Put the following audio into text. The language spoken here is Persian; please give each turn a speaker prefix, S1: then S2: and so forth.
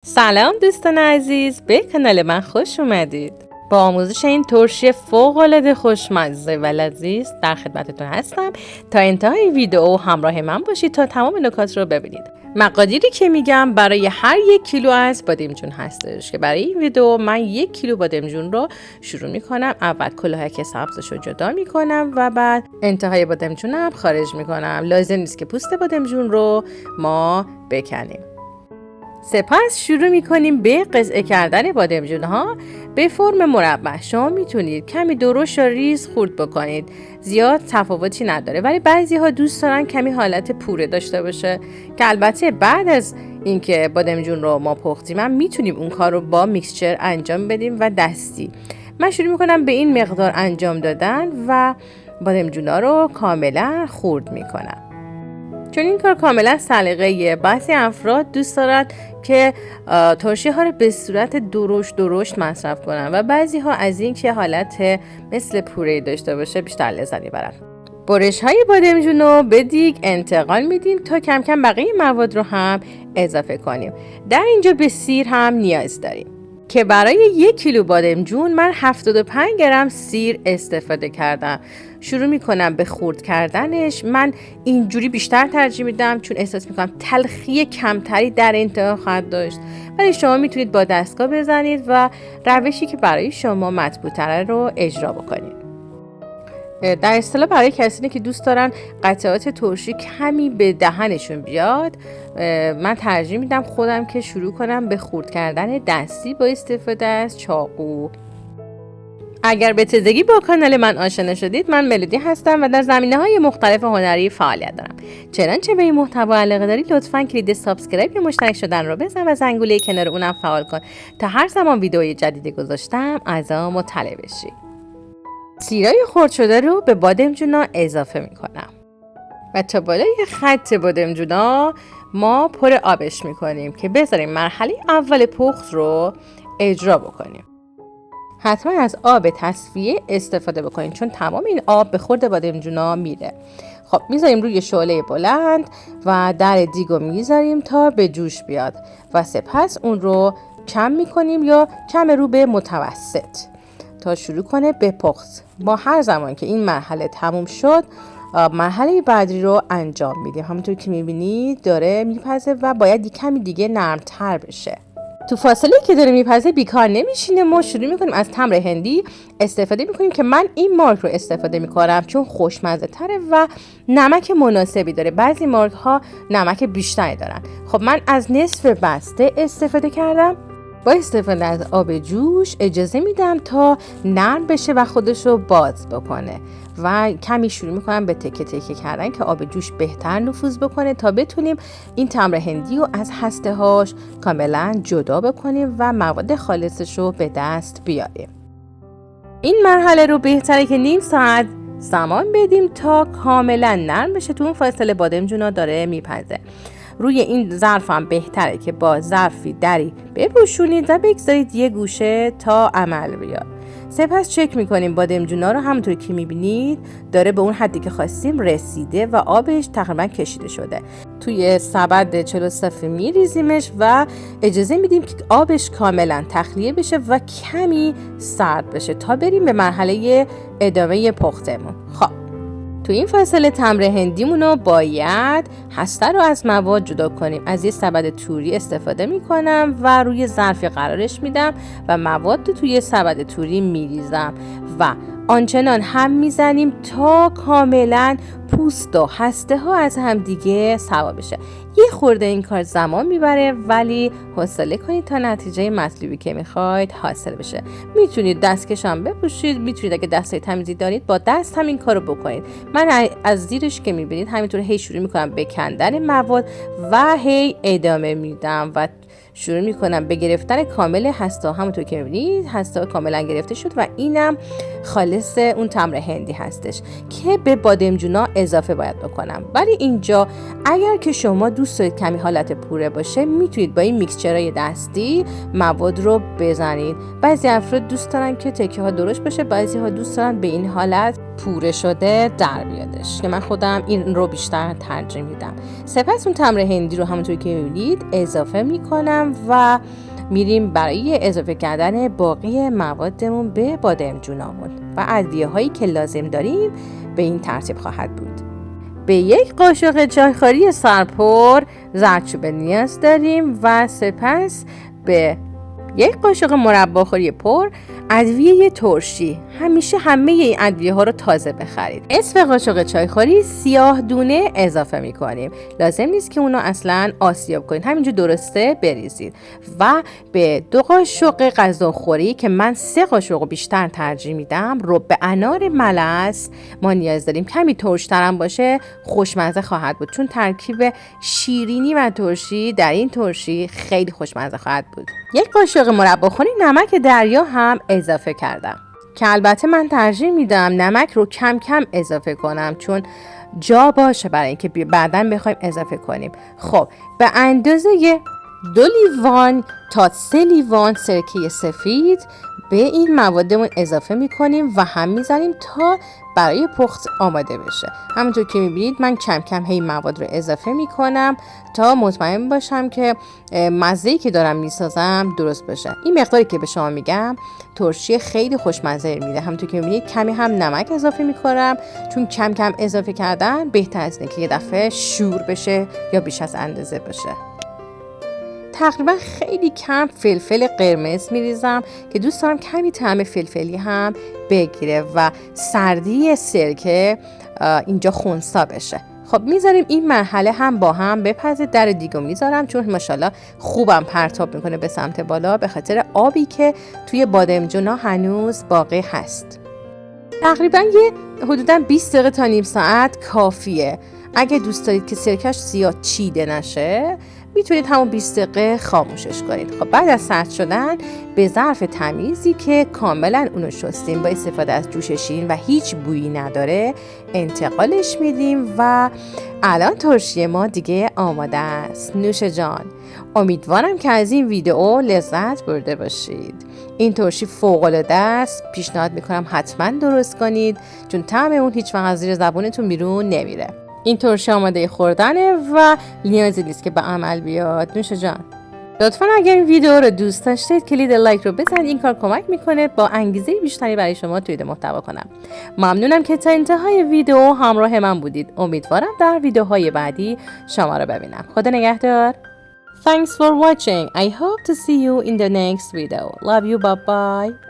S1: سلام دوستان عزیز، به کانال من خوش اومدید. با آموزش این ترشی فوق‌العاده خوشمزه و لذیذ در خدمتتون هستم. تا انتهای ویدیو همراه من باشید تا تمام نکات رو ببینید. مقادیری که میگم برای هر 1 کیلو از بادمجون هستش که برای این ویدیو من 1 کیلو بادمجون رو شروع میکنم. اول کلاهک سبزش رو جدا میکنم و بعد انتهای بادمجونم خارج میکنم. لازم نیست که پوست بادمجون رو ما بکنیم. سپس شروع میکنیم به قطعه کردن بادمجون ها به فرم مربع. شما میتونید کمی درشت یا ریز خورد بکنید، زیاد تفاوتی نداره، ولی بعضی ها دوست دارن کمی حالت پوره داشته باشه که البته بعد از اینکه بادمجون رو ما پختیم هم میتونیم اون کار رو با میکسچر انجام بدیم و دستی. من شروع میکنم به این مقدار انجام دادن و بادمجون ها رو کاملا خورد میکنم، چون این کار کاملا سلیقه‌ایه. بعضی افراد دوست دارن که ترشی ها رو به صورت درشت مصرف کنن و بعضی ها از این که حالت مثل پوره داشته باشه بیشتر لذت میبرن. برش های بادمجون رو به دیگ انتقال میدیم تا کم کم بقیه مواد رو هم اضافه کنیم. در اینجا به سیر هم نیاز داریم که برای 1 کیلو بادمجون من 75 گرم سیر استفاده کردم. شروع میکنم به خرد کردنش. من اینجوری بیشتر ترجیح میدم چون احساس میکنم تلخی کمتری در انتها خواهد داشت، ولی شما میتونید با دستگاه بزنید و روشی که برای شما مطبوع تره رو اجرا بکنید. در اصطلاح برای کسانی که دوست دارن قطعات ترشی کمی به دهنشون بیاد، من ترجیح میدم خودم که شروع کنم به خرد کردن دستی با استفاده از چاقو. اگر به تازگی با کانال من آشنا شدید، من ملودی هستم و در زمینه‌های مختلف هنری فعالیت دارم. چنانچه به این محتوا علاقه دارید لطفاً کلید سابسکرایب یا مشترک شدن رو بزن و زنگوله کنار اونم فعال کن تا هر زمان ویدئوی جدیدی گذاشتم از آن مطلع بشی. سیرای خرد شده رو به بادمجونا اضافه میکنم و تا بالای خط بادمجونا ما پر آبش میکنیم که بذاریم مرحله اول پخت رو اجرا بکنیم. حتما از آب تصفیه استفاده بکنید چون تمام این آب به خورد بادمجونا میره. خب میذاریم روی شعله بلند و در دیگو میذاریم تا به جوش بیاد و سپس اون رو کم میکنیم یا کم رو به متوسط تا شروع کنه به پخت. ما هر زمان که این مرحله تموم شد مرحله بعدی رو انجام میدیم. همونطور که میبینید داره میپزه و باید کمی دیگه نرمتر بشه. تو فاصله که داره میپزه بیکار نمیشینه. ما شروع میکنیم از تمر هندی استفاده میکنیم که من این مارک رو استفاده میکنم چون خوشمزه تره و نمک مناسبی داره. بعضی مارک ها نمک بیشتری دارن. خب من از نصف بسته استفاده کردم. با استفاده از آب جوش اجازه میدم تا نرم بشه و خودش رو باز بکنه و کمی شروع میکنم به تکه تکه کردن که آب جوش بهتر نفوذ بکنه تا بتونیم این تمر هندی رو از هسته هاش کاملا جدا بکنیم و مواد خالصش رو به دست بیاریم. این مرحله رو بهتره که نیم ساعت زمان بدیم تا کاملا نرم بشه. تو اون فاصله بادمجونا داره میپزه. روی این ظرف هم بهتره که با ظرفی دری بپوشونید و بگذارید یه گوشه تا عمل بیاد. سپس چک میکنیم بادمجونا رو. همونطور که میبینید داره به اون حدی که خواستیم رسیده و آبش تقریبا کشیده شده. توی سبد 40 میریزیمش و اجازه میدیم که آبش کاملا تخلیه بشه و کمی سرد بشه تا بریم به مرحله ادامه پختمون. خب تو این فاصله تمر هندیمون رو باید هسته رو از مواد جدا کنیم. از یه سبد توری استفاده میکنم و روی ظرفی قرارش میدم و مواد رو توی سبد توری میریزم و آنچنان هم میزنیم تا کاملا پوست و هسته ها از هم دیگه سوا بشه. یه خورده این کار زمان میبره ولی حوصله کنید تا نتیجه مطلوبی که میخواید حاصل بشه. میتونید دستکش هم بپوشید، میتونید اگه دستای تمیزی دارید با دست هم این کارو بکنید. من از زیرش که میبینید همینطور هی شروع میکنم به کندن مواد و هی ادامه میدم و شروع میکنم به گرفتن کامل هسته. همونطور که میبینید هسته کاملا گرفته شد و اینم خالص اون تمر هندی هستش که به بادمجونا اضافه باید بکنم. ولی اینجا اگر که شما دوست دارید کمی حالت پوره باشه میتونید با این میکسچرهای دستی مواد رو بزنید. بعضی افراد دوست دارن که تکه ها درشت باشه، بعضی ها دوست دارن به این حالت پوره شده در بیادش که من خودم این رو بیشتر ترجیح میدم. سپس اون تمر هندی رو همونطوری که میبینید اضافه میکنم و میریم برای اضافه کردن باقی موادمون به بادمجونامون و ادویه هایی که لازم داریم به این ترتیب خواهد بود. به 1 قاشق چایخوری سرپر زردچوبه نیاز داریم و سپس به 1 قاشق مرباخوری پر ادویه ترشی. همیشه همه این ادویه ها رو تازه بخرید. نصف قاشق چایخوری سیاه دونه اضافه میکنیم. لازم نیست که اونو اصلا آسیاب کنید، همینجور درسته بریزید. و به 2 قاشق غذاخوری که من 3 قاشق بیشتر ترجیح میدم رب انار ملس ما نیاز داریم. کمی ترش‌تر هم باشه خوشمزه خواهد بود، چون ترکیب شیرینی و ترشی در این ترشی خیلی خوشمزه خواهد بود. 1 قاشق مرباخوری نمک دریا هم اضافه کردم که البته من ترجیح میدم نمک رو کم کم اضافه کنم چون جا باشه برای اینکه بعداً بخوایم اضافه کنیم. خب به اندازه 2 لیوان تا 3 لیوان سرکه سفید به این موادمون اضافه میکنیم و هم میزنیم تا برای پخت آماده بشه. همونطور که میبینید من کم کم هی مواد رو اضافه میکنم تا مطمئن باشم که مزه‌ای که دارم میسازم درست بشه. این مقداری که به شما میگم ترشی خیلی خوشمزه میده. همونطور که میبینید کمی هم نمک اضافه میکنم چون کم کم اضافه کردن بهتر از اینه که یه دفعه شور بشه یا بیش از اندازه بشه. تقریبا خیلی کم فلفل قرمز میریزم که دوست دارم کمی طعم فلفلی هم بگیره و سردی سرکه اینجا خنثی بشه. خب میذاریم این مرحله هم با هم بپزه. در دیگو میذارم چون ماشاءالله خوبم پرتاب میکنه به سمت بالا به خاطر آبی که توی بادمجونا هنوز باقی هست. تقریبا حدودا 20 دقیقه تا نیم ساعت کافیه. اگه دوست دارید که سرکش زیاد چیده نشه میتونید همون 20 دقیقه خاموشش کنید. خب بعد از سرد شدن به ظرف تمیزی که کاملا اونو شستیم با استفاده از جوش شیرین و هیچ بویی نداره انتقالش میدیم و الان ترشی ما دیگه آماده است. نوش جان. امیدوارم که از این ویدیو لذت برده باشید. این ترشی فوق‌العاده است. پیشنهاد میکنم حتما درست کنید چون طعم اون هیچ وقت از زیر زبونتون بیرون نمیره. این ترشی آماده خوردنه و نیازی نیست که به عمل بیاد. نوش جان. لطفاً اگر این ویدیو رو دوست داشتید کلید لایک رو بزنید. این کار کمک میکنه با انگیزه بیشتری برای شما تولید محتوا کنم. ممنونم که تا انتهای ویدیو همراه من بودید. امیدوارم در ویدیوهای بعدی شما رو ببینم. خدا نگهدار. Thanks for watching. I hope to see you in the next video. Love you. Bye bye.